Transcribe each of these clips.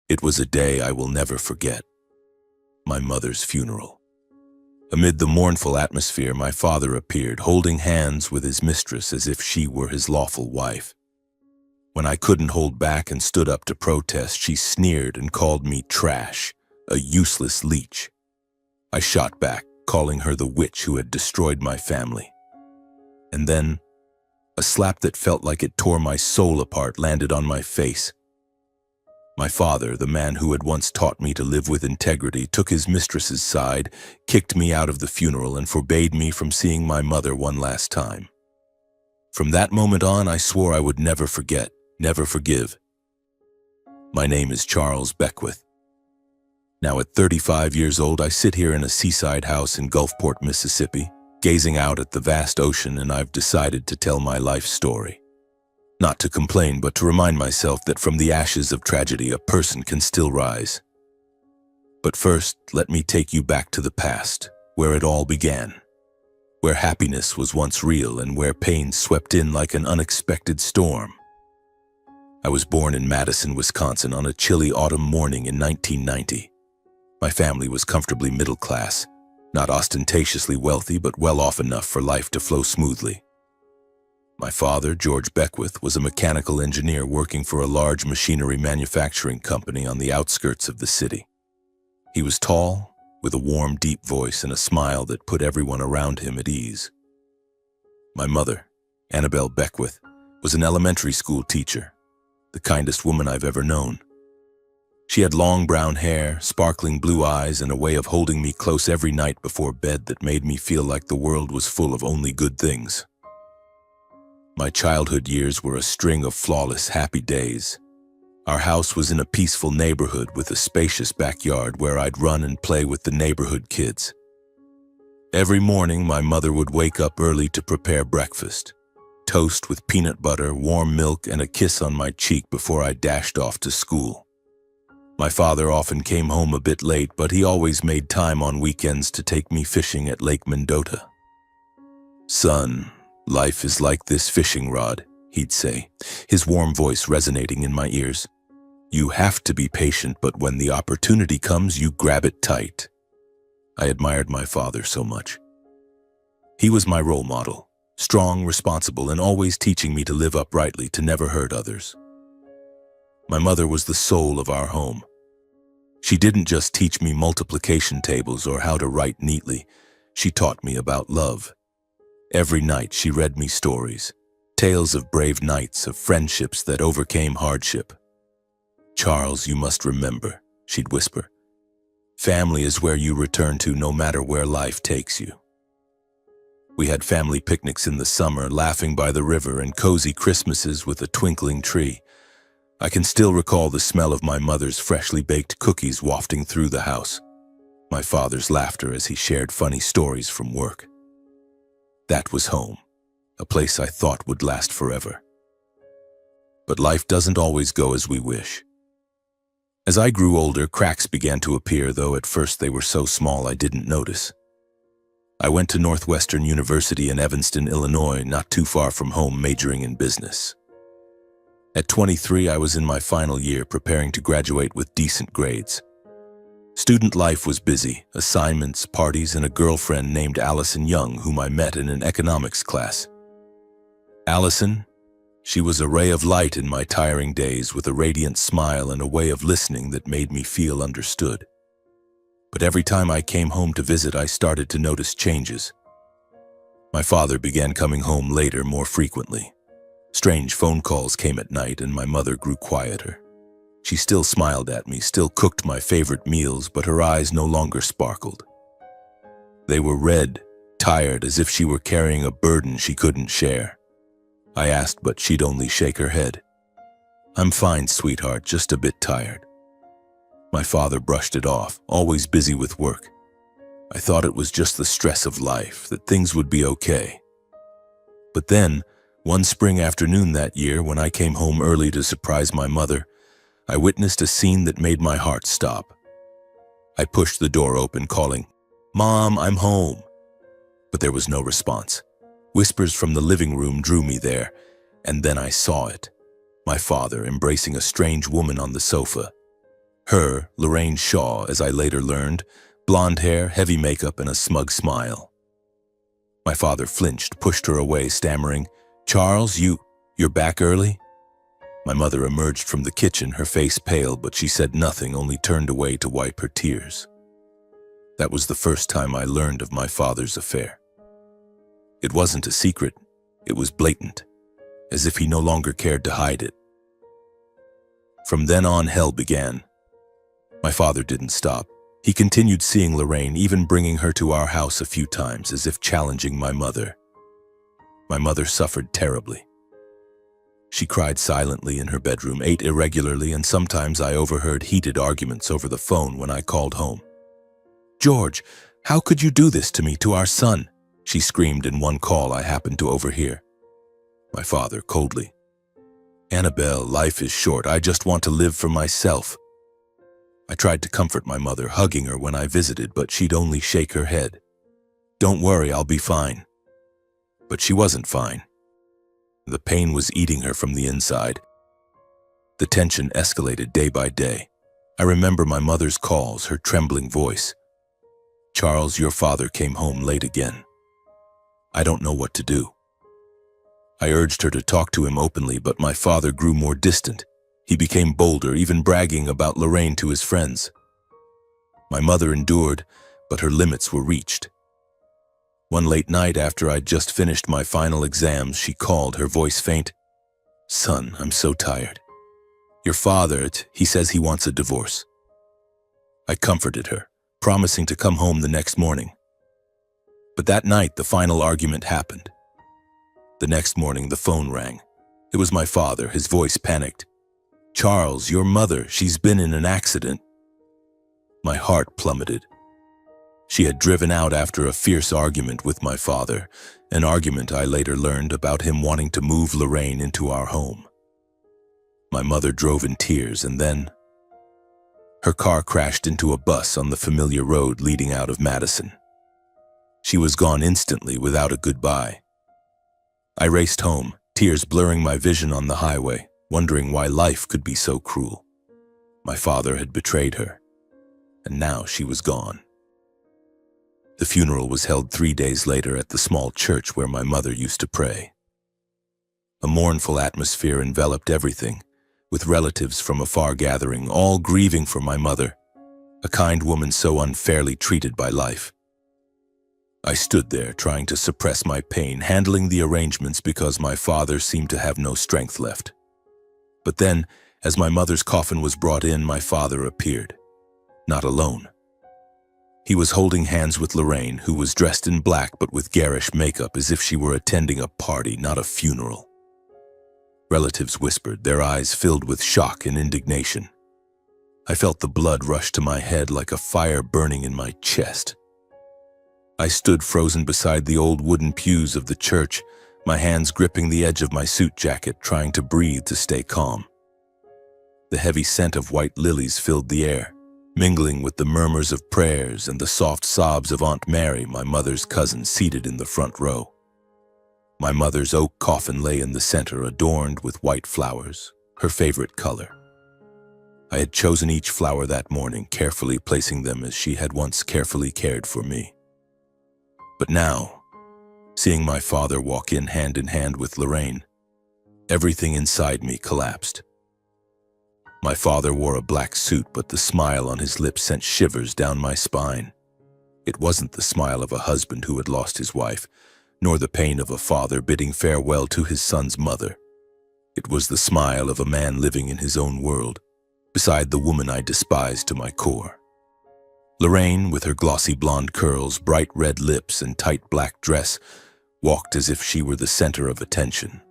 It was a day I will never forget. My mother's funeral. Amid the mournful atmosphere, my father appeared, holding hands with his mistress as if she were his lawful wife. When I couldn't hold back and stood up to protest, she sneered and called me trash, a useless leech. I shot back, calling her the witch who had destroyed my family. And then, a slap that felt like it tore my soul apart landed on my face. My father, the man who had once taught me to live with integrity, took his mistress's side, kicked me out of the funeral, and forbade me from seeing my mother one last time. From that moment on, I swore I would never forget, never forgive. My name is Charles Beckwith. Now at 35 years old, I sit here in a seaside house in Gulfport, Mississippi, gazing out at the vast ocean, and I've decided to tell my life story. Not to complain, but to remind myself that from the ashes of tragedy, a person can still rise. But first, let me take you back to the past, where it all began. Where happiness was once real and where pain swept in like an unexpected storm. I was born in Madison, Wisconsin on a chilly autumn morning in 1990. My family was comfortably middle class, not ostentatiously wealthy, but well off enough for life to flow smoothly. My father, George Beckwith, was a mechanical engineer working for a large machinery manufacturing company on the outskirts of the city. He was tall, with a warm, deep voice and a smile that put everyone around him at ease. My mother, Annabelle Beckwith, was an elementary school teacher, the kindest woman I've ever known. She had long brown hair, sparkling blue eyes, and a way of holding me close every night before bed that made me feel like the world was full of only good things. My childhood years were a string of flawless, happy days. Our house was in a peaceful neighborhood with a spacious backyard where I'd run and play with the neighborhood kids. Every morning, my mother would wake up early to prepare breakfast. Toast with peanut butter, warm milk, and a kiss on my cheek before I dashed off to school. My father often came home a bit late, but he always made time on weekends to take me fishing at Lake Mendota. "Son, life is like this fishing rod," he'd say, his warm voice resonating in my ears. "You have to be patient, but when the opportunity comes, you grab it tight." I admired my father so much. He was my role model, strong, responsible, and always teaching me to live uprightly, to never hurt others. My mother was the soul of our home. She didn't just teach me multiplication tables or how to write neatly. She taught me about love. Every night she read me stories, tales of brave knights, of friendships that overcame hardship. "Charles, you must remember," she'd whisper. "Family is where you return to no matter where life takes you." We had family picnics in the summer, laughing by the river, and cozy Christmases with a twinkling tree. I can still recall the smell of my mother's freshly baked cookies wafting through the house, my father's laughter as he shared funny stories from work. That was home, a place I thought would last forever. But life doesn't always go as we wish. As I grew older, cracks began to appear, though at first they were so small I didn't notice. I went to Northwestern University in Evanston, Illinois, not too far from home, majoring in business. At 23, I was in my final year, preparing to graduate with decent grades. Student life was busy, assignments, parties, and a girlfriend named Allison Young, whom I met in an economics class. Allison, she was a ray of light in my tiring days, with a radiant smile and a way of listening that made me feel understood. But every time I came home to visit, I started to notice changes. My father began coming home later, more frequently. Strange phone calls came at night, and my mother grew quieter. She still smiled at me, still cooked my favorite meals, but her eyes no longer sparkled. They were red, tired, as if she were carrying a burden she couldn't share. I asked, but she'd only shake her head. "I'm fine, sweetheart, just a bit tired." My father brushed it off, always busy with work. I thought it was just the stress of life, that things would be okay. But then, one spring afternoon that year, when I came home early to surprise my mother, I witnessed a scene that made my heart stop. I pushed the door open, calling, "Mom, I'm home." But there was no response. Whispers from the living room drew me there, and then I saw it. My father embracing a strange woman on the sofa. Her, Lorraine Shaw, as I later learned, blonde hair, heavy makeup, and a smug smile. My father flinched, pushed her away, stammering, "Charles, you're back early?" My mother emerged from the kitchen, her face pale, but she said nothing, only turned away to wipe her tears. That was the first time I learned of my father's affair. It wasn't a secret, it was blatant, as if he no longer cared to hide it. From then on, hell began. My father didn't stop. He continued seeing Lorraine, even bringing her to our house a few times, as if challenging my mother. My mother suffered terribly. She cried silently in her bedroom, ate irregularly, and sometimes I overheard heated arguments over the phone when I called home. "George, how could you do this to me, to our son?" she screamed in one call I happened to overhear. My father, coldly, "Annabelle, life is short. I just want to live for myself." I tried to comfort my mother, hugging her when I visited, but she'd only shake her head. "Don't worry, I'll be fine." But she wasn't fine. The pain was eating her from the inside. The tension escalated day by day. I remember my mother's calls, her trembling voice. "Charles, your father came home late again. I don't know what to do." I urged her to talk to him openly, but my father grew more distant. He became bolder, even bragging about Lorraine to his friends. My mother endured, but her limits were reached. One late night after I'd just finished my final exams, she called, her voice faint. "Son, I'm so tired. Your father, he says he wants a divorce." I comforted her, promising to come home the next morning. But that night, the final argument happened. The next morning, the phone rang. It was my father, his voice panicked. "Charles, your mother, she's been in an accident." My heart plummeted. She had driven out after a fierce argument with my father, an argument I later learned about him wanting to move Lorraine into our home. My mother drove in tears, and then her car crashed into a bus on the familiar road leading out of Madison. She was gone instantly without a goodbye. I raced home, tears blurring my vision on the highway, wondering why life could be so cruel. My father had betrayed her, and now she was gone. The funeral was held 3 days later at the small church where my mother used to pray. A mournful atmosphere enveloped everything, with relatives from afar gathering, all grieving for my mother, a kind woman so unfairly treated by life. I stood there trying to suppress my pain, handling the arrangements because my father seemed to have no strength left. But then, as my mother's coffin was brought in, my father appeared, not alone. He was holding hands with Lorraine, who was dressed in black but with garish makeup, as if she were attending a party, not a funeral. Relatives whispered, their eyes filled with shock and indignation. I felt the blood rush to my head like a fire burning in my chest. I stood frozen beside the old wooden pews of the church, my hands gripping the edge of my suit jacket, trying to breathe to stay calm. The heavy scent of white lilies filled the air, mingling with the murmurs of prayers and the soft sobs of Aunt Mary, my mother's cousin, seated in the front row. My mother's oak coffin lay in the center, adorned with white flowers, her favorite color. I had chosen each flower that morning, carefully placing them as she had once carefully cared for me. But now, seeing my father walk in hand with Lorraine, everything inside me collapsed. My father wore a black suit, but the smile on his lips sent shivers down my spine. It wasn't the smile of a husband who had lost his wife, nor the pain of a father bidding farewell to his son's mother. It was the smile of a man living in his own world, beside the woman I despised to my core. Lorraine, with her glossy blonde curls, bright red lips, and tight black dress, walked as if she were the center of attention.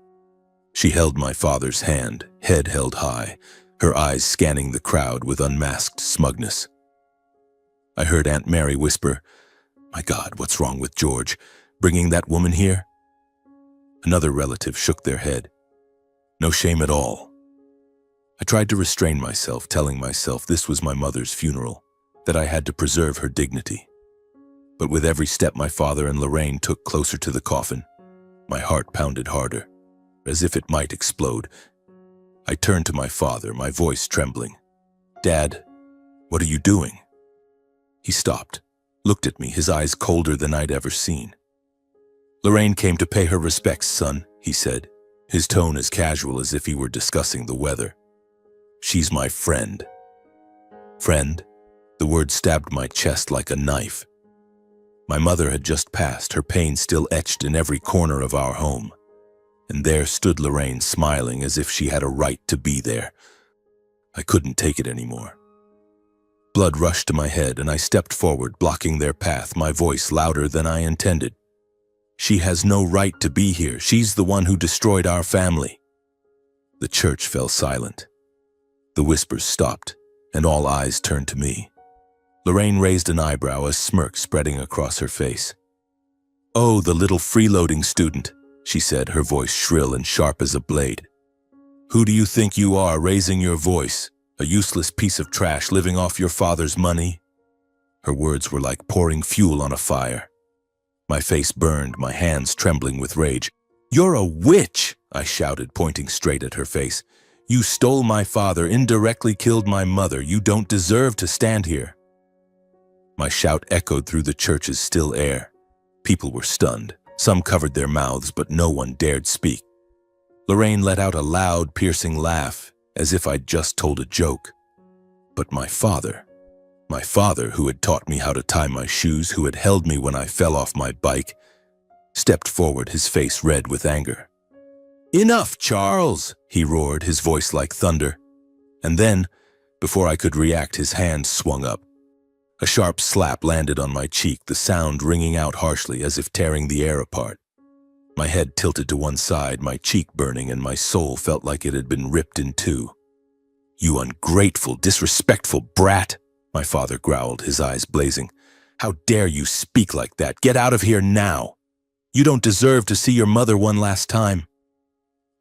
She held my father's hand, head held high, her eyes scanning the crowd with unmasked smugness. I heard Aunt Mary whisper, "My God, what's wrong with George? Bringing that woman here?" Another relative shook their head. "No shame at all." I tried to restrain myself, telling myself this was my mother's funeral, that I had to preserve her dignity. But with every step my father and Lorraine took closer to the coffin, my heart pounded harder, as if it might explode. I turned to my father, my voice trembling. "Dad, "What are you doing?" He stopped, looked at me, his eyes colder than I'd ever seen. "Lorraine came to pay her respects, son," he said, his tone as casual as if he were discussing the weather. "She's my friend." Friend? The word stabbed my chest like a knife. My mother had just passed, her pain still etched in every corner of our home. And there stood Lorraine, smiling as if she had a right to be there. I couldn't take it anymore. Blood rushed to my head, and I stepped forward, blocking their path, my voice louder than I intended. "She has no right to be here. She's the one who destroyed our family." The church fell silent. The whispers stopped, and all eyes turned to me. Lorraine raised an eyebrow, a smirk spreading across her face. "Oh, the little freeloading student," she said, her voice shrill and sharp as a blade. "Who do you think you are, raising your voice? A useless piece of trash living off your father's money?" Her words were like pouring fuel on a fire. My face burned, my hands trembling with rage. "You're a witch!" I shouted, pointing straight at her face. "You stole my father, indirectly killed my mother. You don't deserve to stand here." My shout echoed through the church's still air. People were stunned. Some covered their mouths, but no one dared speak. Lorraine let out a loud, piercing laugh, as if I'd just told a joke. But my father who had taught me how to tie my shoes, who had held me when I fell off my bike, stepped forward, his face red with anger. "Enough, Charles!" he roared, his voice like thunder. And then, before I could react, his hand swung up. A sharp slap landed on my cheek, the sound ringing out harshly as if tearing the air apart. My head tilted to one side, my cheek burning, and my soul felt like it had been ripped in two. "You ungrateful, disrespectful brat!" my father growled, his eyes blazing. "How dare you speak like that? Get out of here now! You don't deserve to see your mother one last time."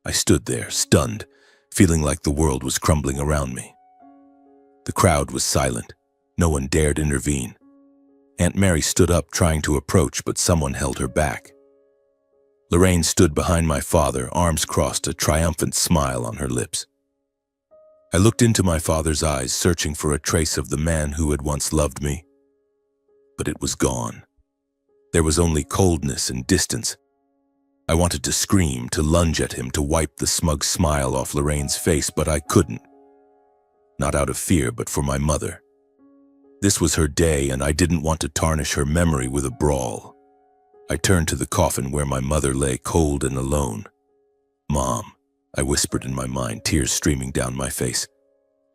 I stood there, stunned, feeling like the world was crumbling around me. The crowd was silent. No one dared intervene. Aunt Mary stood up, trying to approach, but someone held her back. Lorraine stood behind my father, arms crossed, a triumphant smile on her lips. I looked into my father's eyes, searching for a trace of the man who had once loved me. But it was gone. There was only coldness and distance. I wanted to scream, to lunge at him, to wipe the smug smile off Lorraine's face, but I couldn't. Not out of fear, but for my mother. This was her day, and I didn't want to tarnish her memory with a brawl. I turned to the coffin where my mother lay, cold and alone. "Mom," I whispered in my mind, tears streaming down my face.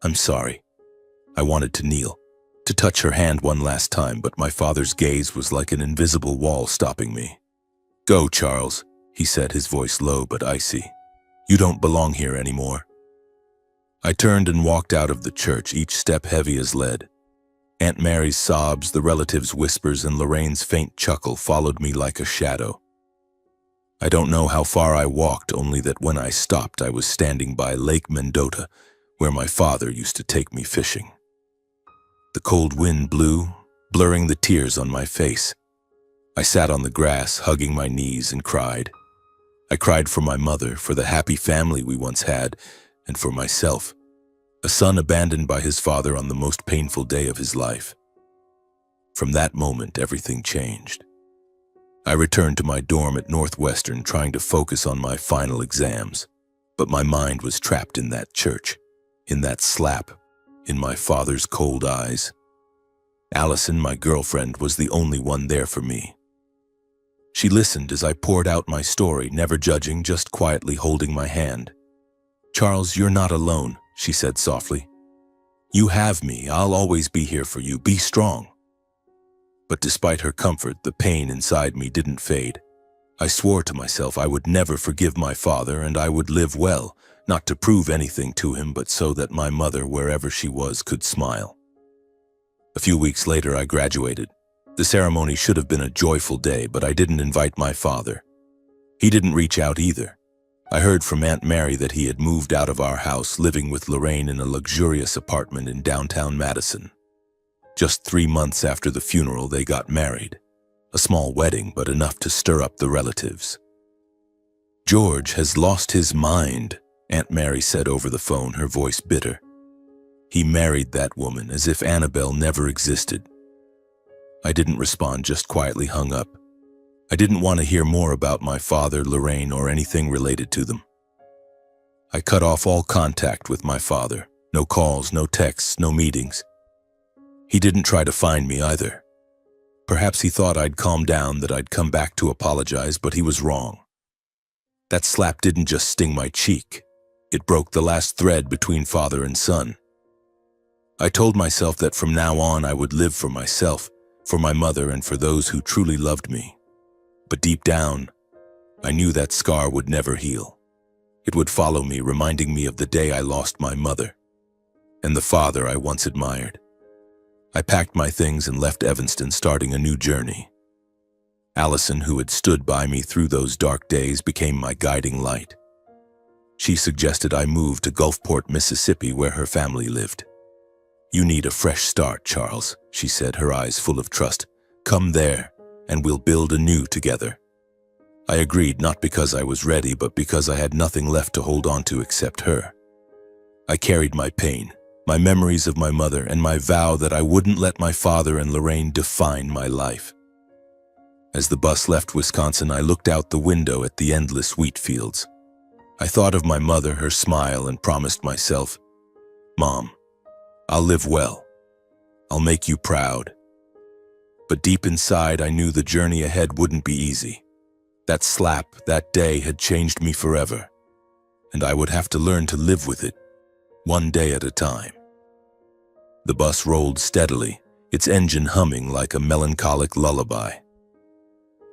"I'm sorry." I wanted to kneel, to touch her hand one last time, but my father's gaze was like an invisible wall stopping me. "Go, Charles," he said, his voice low but icy. "You don't belong here anymore." I turned and walked out of the church, each step heavy as lead. Aunt Mary's sobs, the relatives' whispers, and Lorraine's faint chuckle followed me like a shadow. I don't know how far I walked, only that when I stopped, I was standing by Lake Mendota, where my father used to take me fishing. The cold wind blew, blurring the tears on my face. I sat on the grass, hugging my knees, and cried. I cried for my mother, for the happy family we once had, and for myself, a son abandoned by his father on the most painful day of his life. From that moment, everything changed. I returned to my dorm at Northwestern, trying to focus on my final exams, but my mind was trapped in that church, in that slap, in my father's cold eyes. Allison, my girlfriend, was the only one there for me. She listened as I poured out my story, never judging, just quietly holding my hand. "Charles, you're not alone," she said softly. "You have me. I'll always be here for you. Be strong." But despite her comfort, the pain inside me didn't fade. I swore to myself I would never forgive my father, and I would live well, not to prove anything to him, but so that my mother, wherever she was, could smile. A few weeks later, I graduated. The ceremony should have been a joyful day, but I didn't invite my father. He didn't reach out either. I heard from Aunt Mary that he had moved out of our house, living with Lorraine in a luxurious apartment in downtown Madison. Just 3 months after the funeral, they got married. A small wedding, but enough to stir up the relatives. "George has lost his mind," Aunt Mary said over the phone, her voice bitter. He married that woman as if Annabelle never existed. I didn't respond, just quietly hung up. I didn't want to hear more about my father, Lorraine, or anything related to them. I cut off all contact with my father. No calls, no texts, no meetings. He didn't try to find me either. Perhaps he thought I'd calm down, that I'd come back to apologize, but he was wrong. That slap didn't just sting my cheek. It broke the last thread between father and son. I told myself that from now on I would live for myself, for my mother, and for those who truly loved me. But deep down, I knew that scar would never heal. It would follow me, reminding me of the day I lost my mother and the father I once admired. I packed my things and left Evanston, starting a new journey. Allison, who had stood by me through those dark days, became my guiding light. She suggested I move to Gulfport, Mississippi, where her family lived. "You need a fresh start, Charles," she said, her eyes full of trust. "Come there, and we'll build anew together." I agreed, not because I was ready, but because I had nothing left to hold on to except her. I carried my pain, my memories of my mother, and my vow that I wouldn't let my father and Lorraine define my life. As the bus left Wisconsin, I looked out the window at the endless wheat fields. I thought of my mother, her smile, and promised myself, "Mom, I'll live well. I'll make you proud." But deep inside, I knew the journey ahead wouldn't be easy. That slap, that day, had changed me forever, and I would have to learn to live with it, one day at a time. The bus rolled steadily, its engine humming like a melancholic lullaby.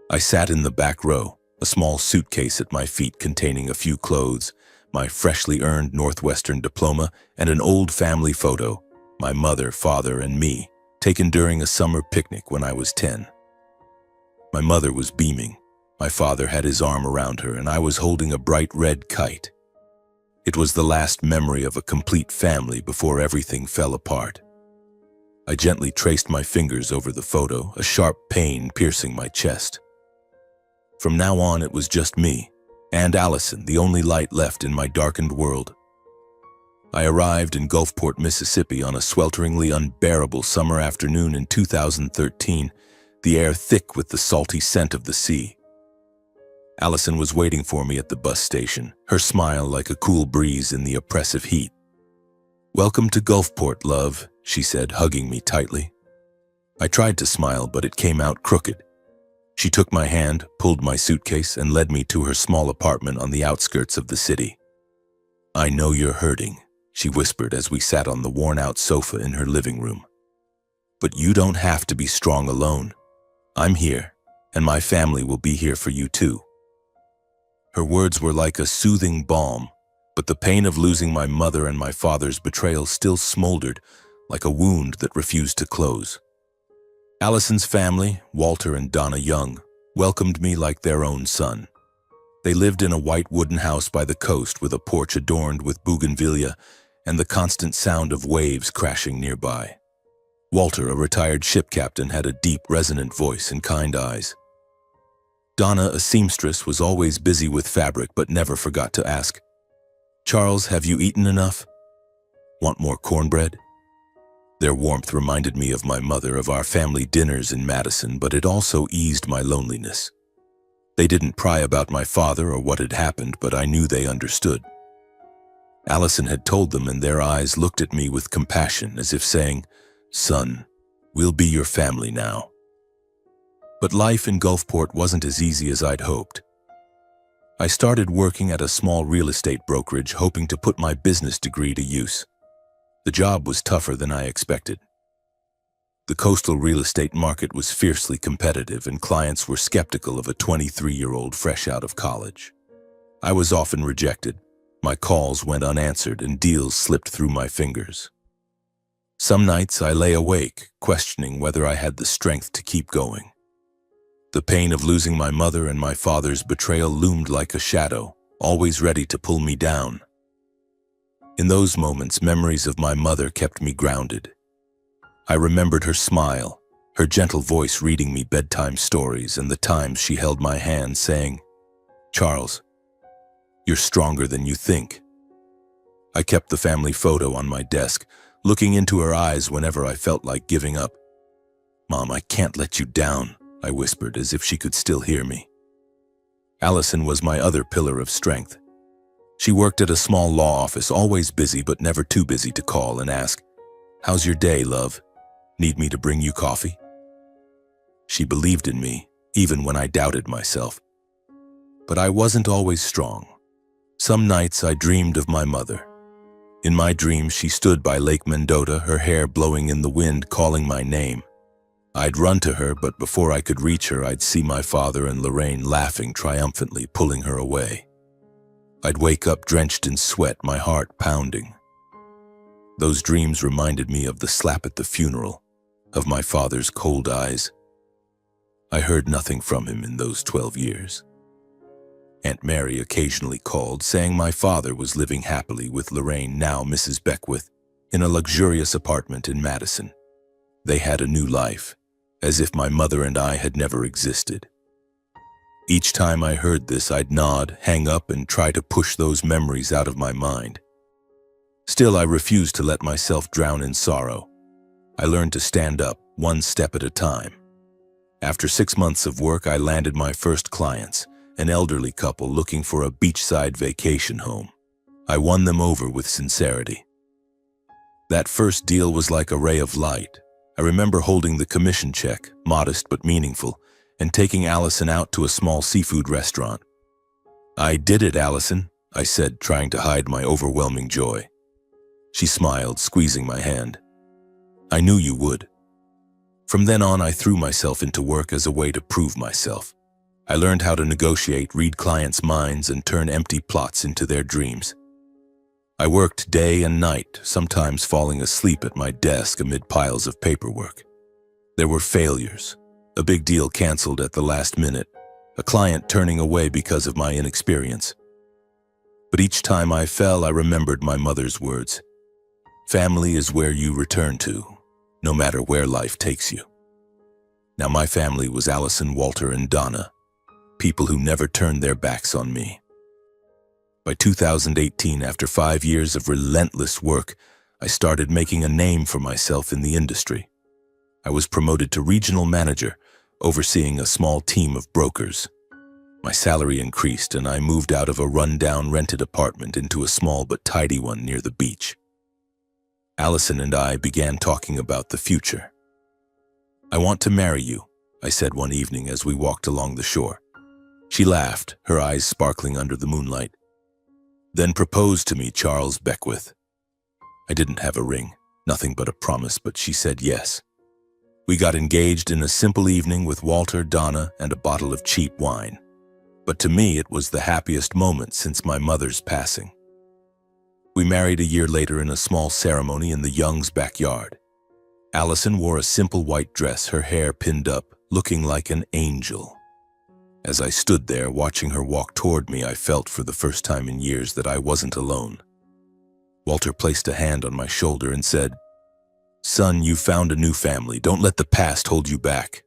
I sat in the back row, a small suitcase at my feet containing a few clothes, my freshly earned Northwestern diploma, and an old family photo, my mother, father, and me, taken during a summer picnic when I was 10. My mother was beaming. My father had his arm around her, and I was holding a bright red kite. It was the last memory of a complete family before everything fell apart. I gently traced my fingers over the photo, a sharp pain piercing my chest. From now on, it was just me and Allison, the only light left in my darkened world. I arrived in Gulfport, Mississippi on a swelteringly unbearable summer afternoon in 2013, the air thick with the salty scent of the sea. Allison was waiting for me at the bus station, her smile like a cool breeze in the oppressive heat. "Welcome to Gulfport, love," she said, hugging me tightly. I tried to smile, but it came out crooked. She took my hand, pulled my suitcase, and led me to her small apartment on the outskirts of the city. "I know you're hurting," she whispered as we sat on the worn-out sofa in her living room. "But you don't have to be strong alone. I'm here, and my family will be here for you too." Her words were like a soothing balm, but the pain of losing my mother and my father's betrayal still smoldered like a wound that refused to close. Allison's family, Walter and Donna Young, welcomed me like their own son. They lived in a white wooden house by the coast with a porch adorned with bougainvillea and the constant sound of waves crashing nearby. Walter, a retired ship captain, had a deep, resonant voice and kind eyes. Donna, a seamstress, was always busy with fabric but never forgot to ask, "Charles, have you eaten enough? Want more cornbread?" Their warmth reminded me of my mother, of our family dinners in Madison, but it also eased my loneliness. They didn't pry about my father or what had happened, but I knew they understood. Allison had told them, and their eyes looked at me with compassion, as if saying, "Son, we'll be your family now." But life in Gulfport wasn't as easy as I'd hoped. I started working at a small real estate brokerage, hoping to put my business degree to use. The job was tougher than I expected. The coastal real estate market was fiercely competitive, and clients were skeptical of a 23-year-old fresh out of college. I was often rejected. My calls went unanswered, and deals slipped through my fingers. Some nights I lay awake, questioning whether I had the strength to keep going. The pain of losing my mother and my father's betrayal loomed like a shadow, always ready to pull me down. In those moments, memories of my mother kept me grounded. I remembered her smile, her gentle voice reading me bedtime stories, and the times she held my hand saying, "Charles, you're stronger than you think." I kept the family photo on my desk, looking into her eyes whenever I felt like giving up. "Mom, I can't let you down," I whispered, as if she could still hear me. Allison was my other pillar of strength. She worked at a small law office, always busy but never too busy to call and ask, "How's your day, love? Need me to bring you coffee?" She believed in me, even when I doubted myself. But I wasn't always strong. Some nights I dreamed of my mother. In my dreams, she stood by Lake Mendota, her hair blowing in the wind, calling my name. I'd run to her, but before I could reach her, I'd see my father and Lorraine laughing triumphantly, pulling her away. I'd wake up drenched in sweat, my heart pounding. Those dreams reminded me of the slap at the funeral, of my father's cold eyes. I heard nothing from him in those 12 years. Aunt Mary occasionally called, saying my father was living happily with Lorraine, now Mrs. Beckwith, in a luxurious apartment in Madison. They had a new life, as if my mother and I had never existed. Each time I heard this, I'd nod, hang up, and try to push those memories out of my mind. Still, I refused to let myself drown in sorrow. I learned to stand up, one step at a time. After 6 months of work, I landed my first clients, an elderly couple looking for a beachside vacation home. I won them over with sincerity. That first deal was like a ray of light. I remember holding the commission check, modest but meaningful, and taking Allison out to a small seafood restaurant. "I did it, Allison," I said, trying to hide my overwhelming joy. She smiled, squeezing my hand. "I knew you would." From then on, I threw myself into work as a way to prove myself. I learned how to negotiate, read clients' minds, and turn empty plots into their dreams. I worked day and night, sometimes falling asleep at my desk amid piles of paperwork. There were failures, a big deal canceled at the last minute, a client turning away because of my inexperience. But each time I fell, I remembered my mother's words. "Family is where you return to, no matter where life takes you." Now my family was Allison, Walter, and Donna, people who never turned their backs on me. By 2018, after 5 years of relentless work, I started making a name for myself in the industry. I was promoted to regional manager, overseeing a small team of brokers. My salary increased, and I moved out of a run-down rented apartment into a small but tidy one near the beach. Allison and I began talking about the future. "I want to marry you," I said one evening as we walked along the shore. She laughed, her eyes sparkling under the moonlight. "Then propose to me, Charles Beckwith." I didn't have a ring, nothing but a promise, but she said yes. We got engaged in a simple evening with Walter, Donna, and a bottle of cheap wine. But to me, it was the happiest moment since my mother's passing. We married a year later in a small ceremony in the Youngs' backyard. Allison wore a simple white dress, her hair pinned up, looking like an angel. As I stood there watching her walk toward me, I felt for the first time in years that I wasn't alone. Walter placed a hand on my shoulder and said, "Son, you found a new family. Don't let the past hold you back."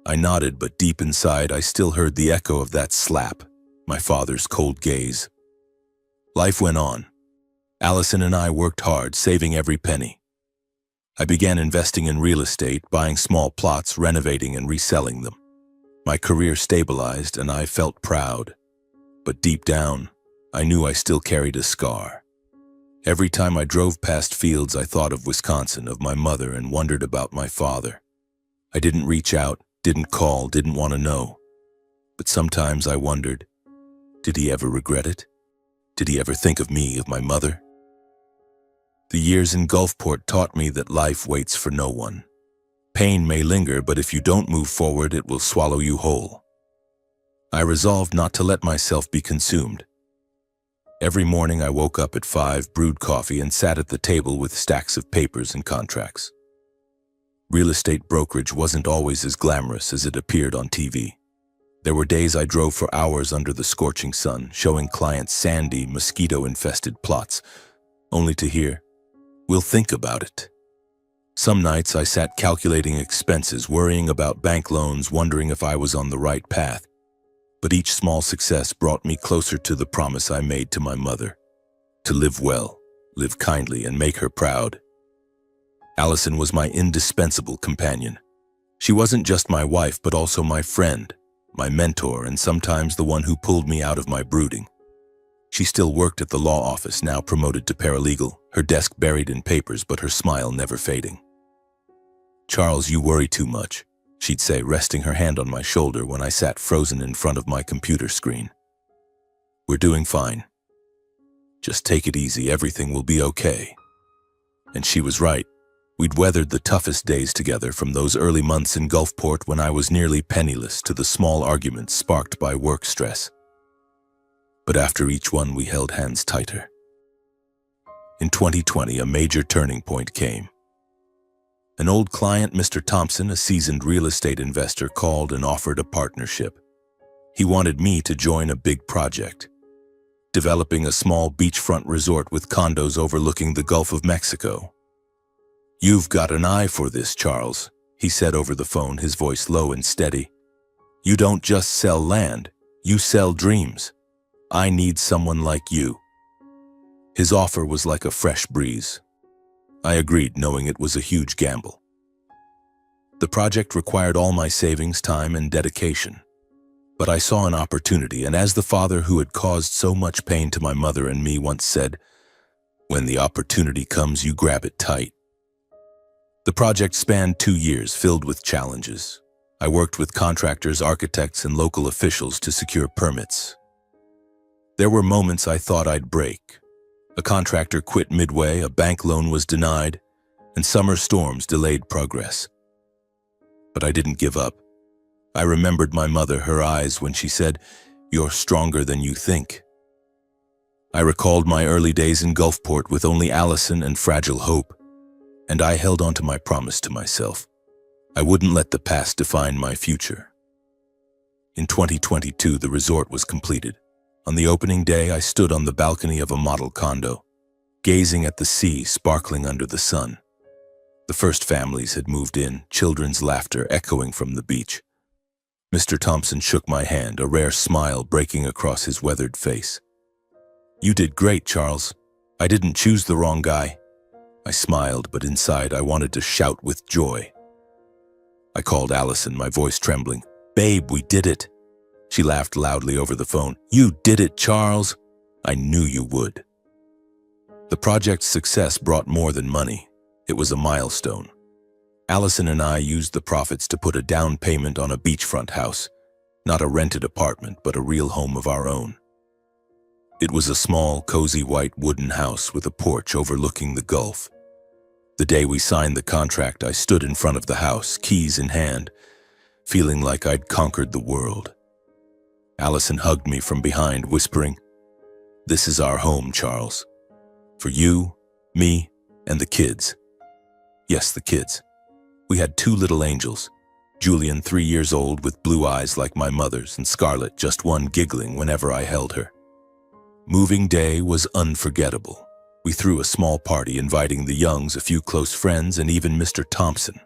I nodded, but deep inside I still heard the echo of that slap, my father's cold gaze. Life went on. Allison and I worked hard, saving every penny. I began investing in real estate, buying small plots, renovating and reselling them. My career stabilized and I felt proud. But deep down, I knew I still carried a scar. Every time I drove past fields, I thought of Wisconsin, of my mother, and wondered about my father. I didn't reach out, didn't call, didn't want to know. But sometimes I wondered, did he ever regret it? Did he ever think of me, of my mother? The years in Gulfport taught me that life waits for no one. Pain may linger, but if you don't move forward, it will swallow you whole. I resolved not to let myself be consumed. Every morning I woke up at 5, brewed coffee, and sat at the table with stacks of papers and contracts. Real estate brokerage wasn't always as glamorous as it appeared on TV. There were days I drove for hours under the scorching sun, showing clients sandy, mosquito-infested plots, only to hear, "We'll think about it." Some nights I sat calculating expenses, worrying about bank loans, wondering if I was on the right path. But each small success brought me closer to the promise I made to my mother, to live well, live kindly, and make her proud. Allison was my indispensable companion. She wasn't just my wife, but also my friend, my mentor, and sometimes the one who pulled me out of my brooding. She still worked at the law office, now promoted to paralegal, her desk buried in papers, but her smile never fading. "Charles, you worry too much," she'd say, resting her hand on my shoulder when I sat frozen in front of my computer screen. "We're doing fine. Just take it easy, everything will be okay." And she was right. We'd weathered the toughest days together, from those early months in Gulfport when I was nearly penniless to the small arguments sparked by work stress. But after each one, we held hands tighter. In 2020, a major turning point came. An old client, Mr. Thompson, a seasoned real estate investor, called and offered a partnership. He wanted me to join a big project, developing a small beachfront resort with condos overlooking the Gulf of Mexico. "You've got an eye for this, Charles," he said over the phone, his voice low and steady. "You don't just sell land, you sell dreams. I need someone like you." His offer was like a fresh breeze. I agreed, knowing it was a huge gamble. The project required all my savings, time, and dedication. But I saw an opportunity, and as the father who had caused so much pain to my mother and me once said, "When the opportunity comes, you grab it tight." The project spanned 2 years, filled with challenges. I worked with contractors, architects, and local officials to secure permits. There were moments I thought I'd break. A contractor quit midway, a bank loan was denied, and summer storms delayed progress. But I didn't give up. I remembered my mother, her eyes when she said, "You're stronger than you think." I recalled my early days in Gulfport with only Allison and fragile hope, and I held on to my promise to myself. I wouldn't let the past define my future. In 2022, the resort was completed. On the opening day, I stood on the balcony of a model condo, gazing at the sea sparkling under the sun. The first families had moved in, children's laughter echoing from the beach. Mr. Thompson shook my hand, a rare smile breaking across his weathered face. "You did great, Charles. I didn't choose the wrong guy." I smiled, but inside I wanted to shout with joy. I called Allison, my voice trembling. "Babe, we did it." She laughed loudly over the phone. "You did it, Charles. I knew you would." The project's success brought more than money. It was a milestone. Allison and I used the profits to put a down payment on a beachfront house, not a rented apartment, but a real home of our own. It was a small, cozy white wooden house with a porch overlooking the Gulf. The day we signed the contract, I stood in front of the house, keys in hand, feeling like I'd conquered the world. Allison hugged me from behind, whispering, "This is our home, Charles. For you, me, and the kids." Yes, the kids. We had 2 little angels, Julian, 3 years old with blue eyes like my mother's, and Scarlett, just one, giggling whenever I held her. Moving day was unforgettable. We threw a small party, inviting the Youngs, a few close friends, and even Mr. Thompson.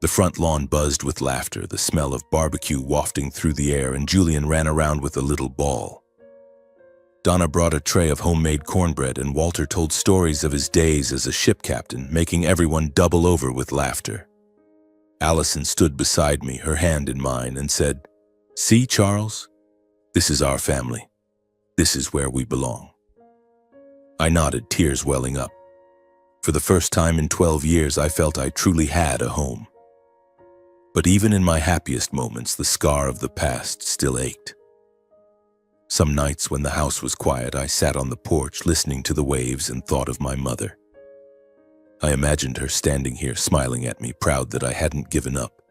The front lawn buzzed with laughter, the smell of barbecue wafting through the air, and Julian ran around with a little ball. Donna brought a tray of homemade cornbread, and Walter told stories of his days as a ship captain, making everyone double over with laughter. Allison stood beside me, her hand in mine, and said, "See, Charles? This is our family. This is where we belong." I nodded, tears welling up. For the first time in 12 years, I felt I truly had a home. But even in my happiest moments, the scar of the past still ached. Some nights when the house was quiet, I sat on the porch listening to the waves and thought of my mother. I imagined her standing here smiling at me, proud that I hadn't given up.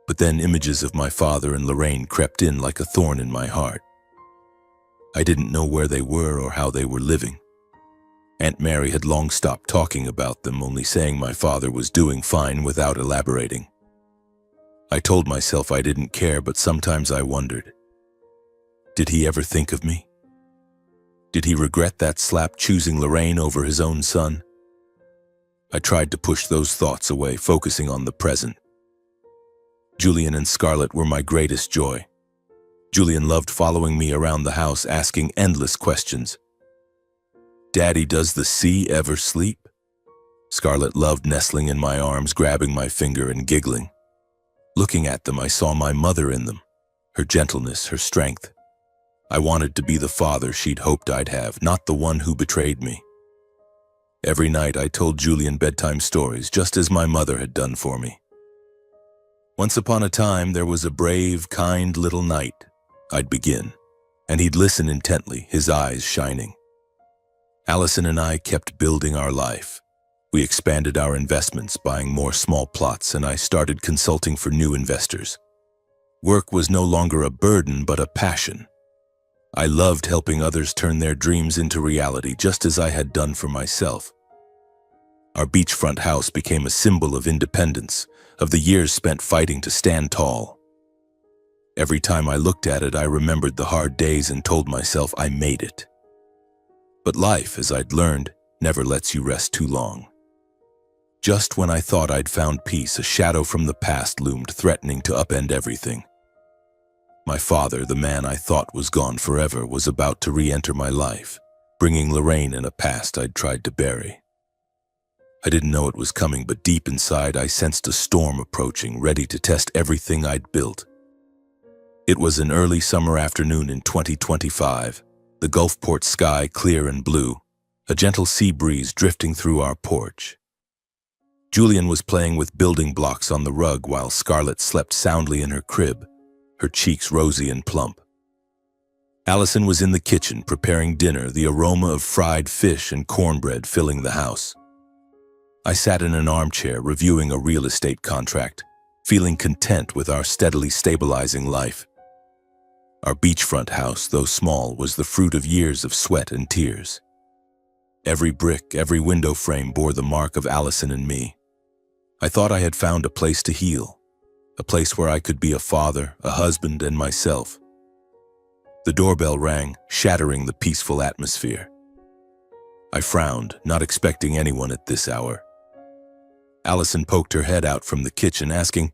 But then images of my father and Lorraine crept in like a thorn in my heart. I didn't know where they were or how they were living. Aunt Mary had long stopped talking about them, only saying my father was doing fine without elaborating. I told myself I didn't care, but sometimes I wondered, did he ever think of me? Did he regret that slap, choosing Lorraine over his own son? I tried to push those thoughts away, focusing on the present. Julian and Scarlett were my greatest joy. Julian loved following me around the house, asking endless questions. "Daddy, does the sea ever sleep? Scarlett loved nestling in my arms, grabbing my finger and giggling. Looking at them, I saw my mother in them, her gentleness, her strength. I wanted to be the father she'd hoped I'd have, not the one who betrayed me. Every night I told Julian bedtime stories, just as my mother had done for me. Once upon a time, there was a brave, kind little knight. I'd begin, and he'd listen intently, his eyes shining. Allison and I kept building our life. We expanded our investments, buying more small plots, and I started consulting for new investors. Work was no longer a burden, but a passion. I loved helping others turn their dreams into reality, just as I had done for myself. Our beachfront house became a symbol of independence, of the years spent fighting to stand tall. Every time I looked at it, I remembered the hard days and told myself I made it. But life, as I'd learned, never lets you rest too long. Just when I thought I'd found peace, a shadow from the past loomed, threatening to upend everything. My father, the man I thought was gone forever, was about to re-enter my life, bringing Lorraine in a past I'd tried to bury. I didn't know it was coming, but deep inside I sensed a storm approaching, ready to test everything I'd built. It was an early summer afternoon in 2025, the Gulfport sky clear and blue, a gentle sea breeze drifting through our porch. Julian was playing with building blocks on the rug while Scarlett slept soundly in her crib, her cheeks rosy and plump. Allison was in the kitchen preparing dinner, the aroma of fried fish and cornbread filling the house. I sat in an armchair reviewing a real estate contract, feeling content with our steadily stabilizing life. Our beachfront house, though small, was the fruit of years of sweat and tears. Every brick, every window frame bore the mark of Allison and me. I thought I had found a place to heal, a place where I could be a father, a husband, and myself. The doorbell rang, shattering the peaceful atmosphere. I frowned, not expecting anyone at this hour. Allison poked her head out from the kitchen, asking,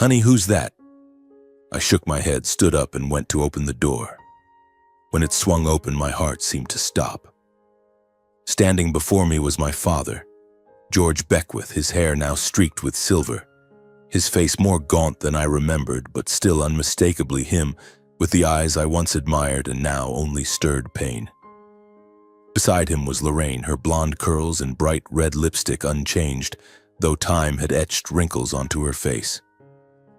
"Honey, who's that?" I shook my head, stood up, and went to open the door. When it swung open, my heart seemed to stop. Standing before me was my father, George Beckwith, his hair now streaked with silver, his face more gaunt than I remembered, but still unmistakably him, with the eyes I once admired and now only stirred pain. Beside him was Lorraine, her blonde curls and bright red lipstick unchanged, though time had etched wrinkles onto her face.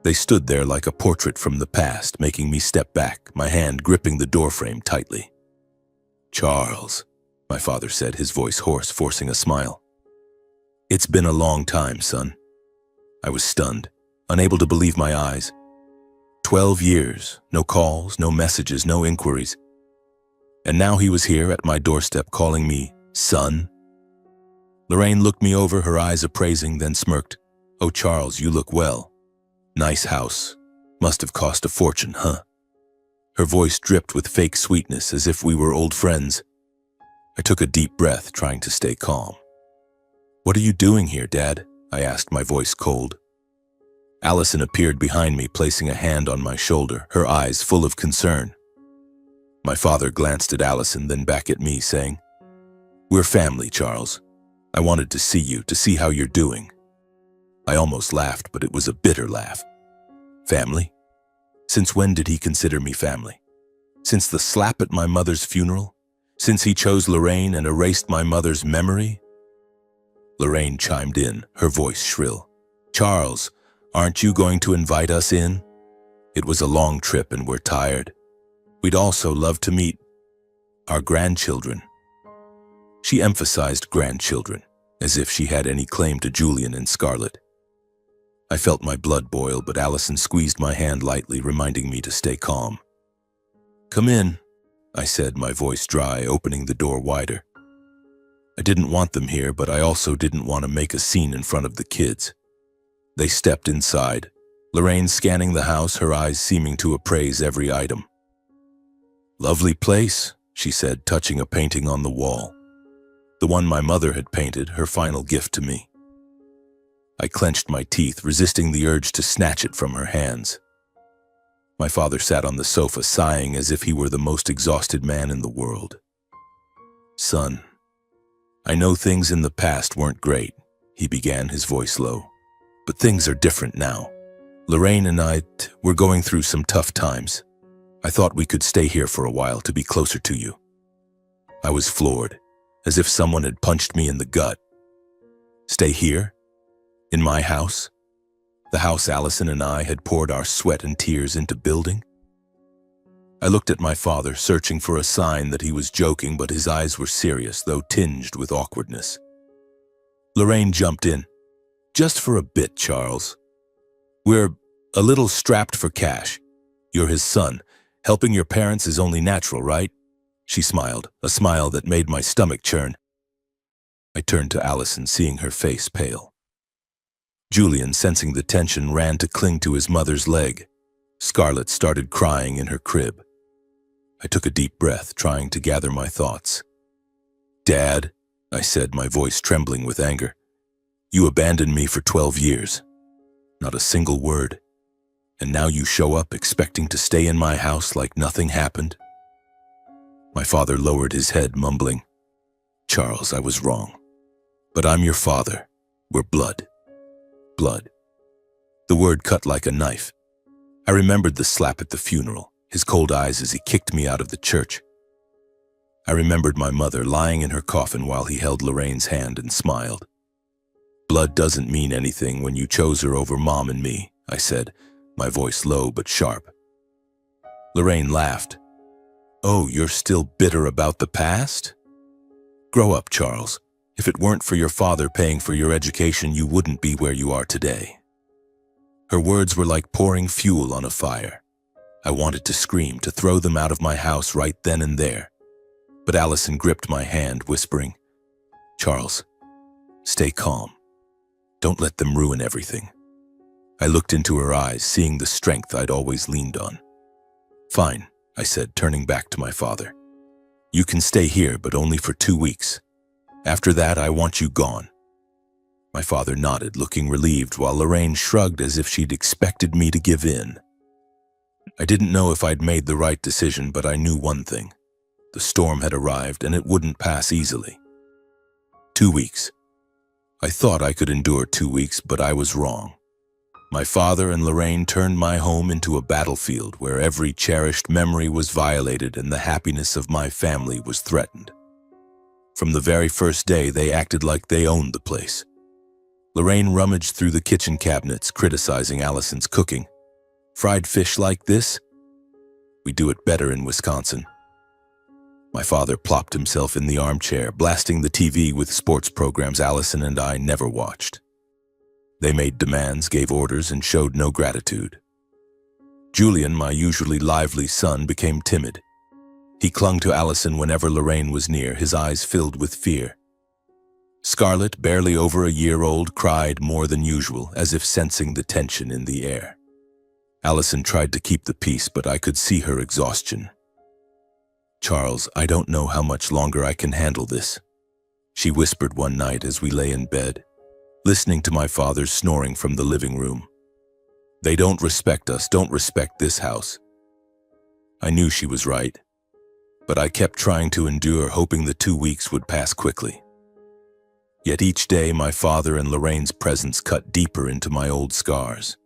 They stood there like a portrait from the past, making me step back, my hand gripping the doorframe tightly. "Charles," my father said, his voice hoarse, forcing a smile. "It's been a long time, son." I was stunned, unable to believe my eyes. 12 years, no calls, no messages, no inquiries. And now he was here at my doorstep calling me son. Lorraine looked me over, her eyes appraising, then smirked. "Oh, Charles, you look well. Nice house. Must have cost a fortune, huh?" Her voice dripped with fake sweetness, as if we were old friends. I took a deep breath, trying to stay calm. "What are you doing here, Dad?" I asked, my voice cold. Allison appeared behind me, placing a hand on my shoulder, her eyes full of concern. My father glanced at Allison, then back at me, saying, "We're family, Charles. I wanted to see you, to see how you're doing." I almost laughed, but it was a bitter laugh. Family? Since when did he consider me family? Since the slap at my mother's funeral? Since he chose Lorraine and erased my mother's memory? Lorraine chimed in, her voice shrill. "Charles, aren't you going to invite us in? It was a long trip and we're tired. We'd also love to meet our grandchildren." She emphasized grandchildren, as if she had any claim to Julian and Scarlett. I felt my blood boil, but Allison squeezed my hand lightly, reminding me to stay calm. "Come in," I said, my voice dry, opening the door wider. I didn't want them here, but I also didn't want to make a scene in front of the kids. They stepped inside, Lorraine scanning the house, her eyes seeming to appraise every item. "Lovely place," she said, touching a painting on the wall. The one my mother had painted, her final gift to me. I clenched my teeth, resisting the urge to snatch it from her hands. My father sat on the sofa, sighing as if he were the most exhausted man in the world. "Son, I know things in the past weren't great, he began, his voice low. But things are different now. Lorraine and we're going through some tough times. I thought we could stay here for a while to be closer to you. I was floored, as if someone had punched me in the gut. Stay here? In my house? The house Allison and I had poured our sweat and tears into building? I looked at my father, searching for a sign that he was joking, but his eyes were serious, though tinged with awkwardness. Lorraine jumped in. Just for a bit, Charles. We're a little strapped for cash. You're his son. Helping your parents is only natural, right? She smiled, a smile that made my stomach churn. I turned to Allison, seeing her face pale. Julian, sensing the tension, ran to cling to his mother's leg. Scarlett started crying in her crib. I took a deep breath, trying to gather my thoughts. Dad, I said, my voice trembling with anger. You abandoned me for 12 years. Not a single word. And now you show up expecting to stay in my house like nothing happened? My father lowered his head, mumbling, Charles, I was wrong. But I'm your father. We're blood. Blood. The word cut like a knife. I remembered the slap at the funeral, his cold eyes as he kicked me out of the church. I remembered my mother lying in her coffin while he held Lorraine's hand and smiled. Blood doesn't mean anything when you chose her over Mom and me, I said, my voice low but sharp. Lorraine laughed. Oh, you're still bitter about the past? Grow up, Charles. If it weren't for your father paying for your education, you wouldn't be where you are today. Her words were like pouring fuel on a fire. I wanted to scream, to throw them out of my house right then and there. But Allison gripped my hand, whispering, Charles, stay calm. Don't let them ruin everything. I looked into her eyes, seeing the strength I'd always leaned on. Fine, I said, turning back to my father. You can stay here, but only for 2 weeks. After that, I want you gone. My father nodded, looking relieved, while Lorraine shrugged as if she'd expected me to give in. I didn't know if I'd made the right decision, but I knew one thing. The storm had arrived, and it wouldn't pass easily. 2 weeks. I thought I could endure 2 weeks, but I was wrong. My father and Lorraine turned my home into a battlefield where every cherished memory was violated and the happiness of my family was threatened. From the very first day, they acted like they owned the place. Lorraine rummaged through the kitchen cabinets, criticizing Allison's cooking. Fried fish like this? We do it better in Wisconsin. My father plopped himself in the armchair, blasting the TV with sports programs Allison and I never watched. They made demands, gave orders, and showed no gratitude. Julian, my usually lively son, became timid. He clung to Allison whenever Lorraine was near, his eyes filled with fear. Scarlett, barely over a year old, cried more than usual, as if sensing the tension in the air. Allison tried to keep the peace, but I could see her exhaustion. Charles, I don't know how much longer I can handle this, she whispered one night as we lay in bed, listening to my father's snoring from the living room. They don't respect us, don't respect this house. I knew she was right, but I kept trying to endure, hoping the 2 weeks would pass quickly. Yet each day, my father and Lorraine's presence cut deeper into my old scars.